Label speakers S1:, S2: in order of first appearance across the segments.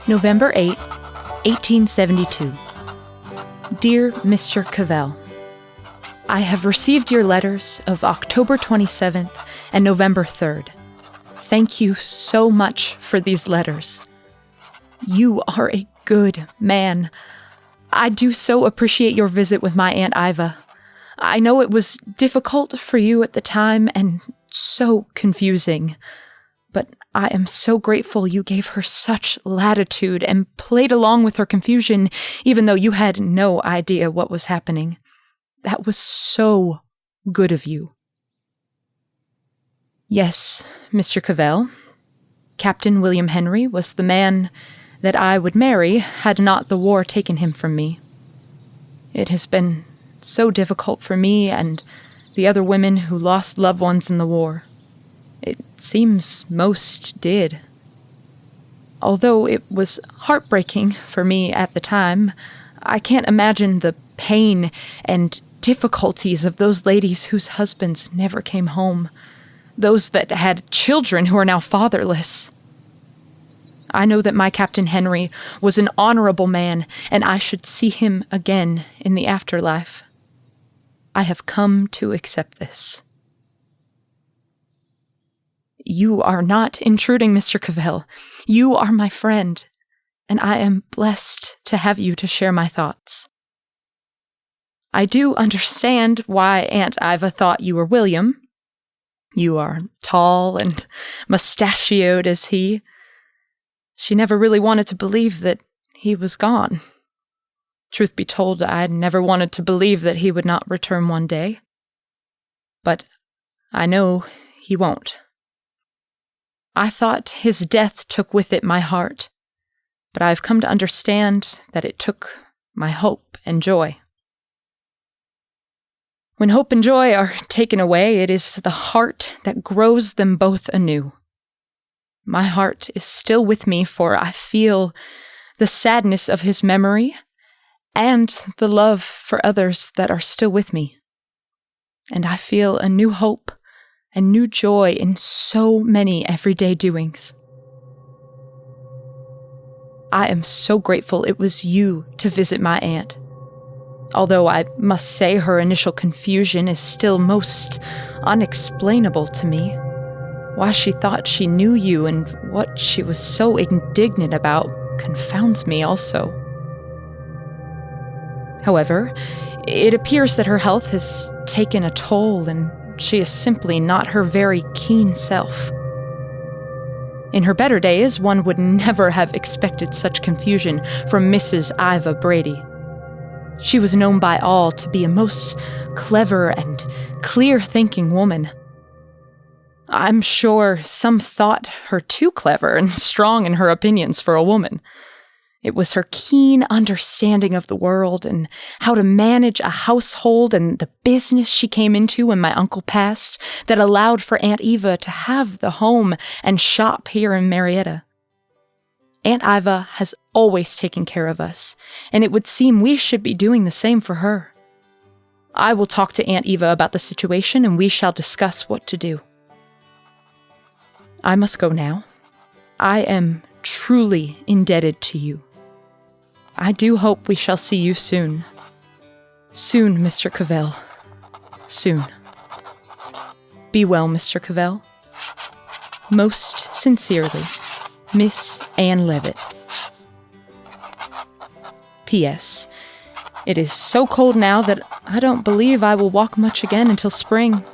S1: November 8, 1872. Dear Mr. Cavell, I have received your letters of October 27th and November 3rd. Thank you so much for these letters. You are a good man. I do so appreciate your visit with my Aunt Iva. I know it was difficult for you at the time and so confusing, but I am so grateful you gave her such latitude and played along with her confusion, even though you had no idea what was happening. That was so good of you. Yes, Mr. Cavell, Captain William Henry was the man that I would marry had not the war taken him from me. It has been so difficult for me and the other women who lost loved ones in the war. It seems most did. Although it was heartbreaking for me at the time, I can't imagine the pain and difficulties of those ladies whose husbands never came home, those that had children who are now fatherless. I know that my Captain Henry was an honorable man, and I should see him again in the afterlife. I have come to accept this. You are not intruding, Mr. Cavell. You are my friend, and I am blessed to have you to share my thoughts. I do understand why Aunt Iva thought you were William. You are tall and mustachioed as he. She never really wanted to believe that he was gone. Truth be told, I never wanted to believe that he would not return one day. But I know he won't. I thought his death took with it my heart, but I've come to understand that it took my hope and joy. When hope and joy are taken away, it is the heart that grows them both anew. My heart is still with me, for I feel the sadness of his memory and the love for others that are still with me. And I feel a new hope and new joy in so many everyday doings. I am so grateful it was you to visit my aunt. Although I must say her initial confusion is still most unexplainable to me. Why she thought she knew you and what she was so indignant about confounds me also. However, it appears that her health has taken a toll and she is simply not her very keen self. In her better days, one would never have expected such confusion from Mrs. Iva Brady. She was known by all to be a most clever and clear-thinking woman. I'm sure some thought her too clever and strong in her opinions for a woman. It was her keen understanding of the world and how to manage a household and the business she came into when my uncle passed that allowed for Aunt Eva to have the home and shop here in Marietta. Aunt Iva has always taken care of us, and it would seem we should be doing the same for her. I will talk to Aunt Eva about the situation, and we shall discuss what to do. I must go now. I am truly indebted to you. I do hope we shall see you soon. Soon, Mr. Cavell. Soon. Be well, Mr. Cavell. Most sincerely, Miss Anne Levitt. P.S. It is so cold now that I don't believe I will walk much again until spring.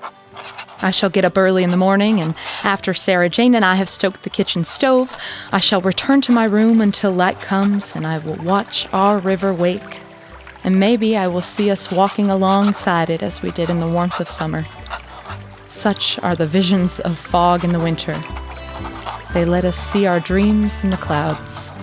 S1: I shall get up early in the morning, and after Sarah Jane and I have stoked the kitchen stove, I shall return to my room until light comes, and I will watch our river wake, and maybe I will see us walking alongside it as we did in the warmth of summer. Such are the visions of fog in the winter. They let us see our dreams in the clouds.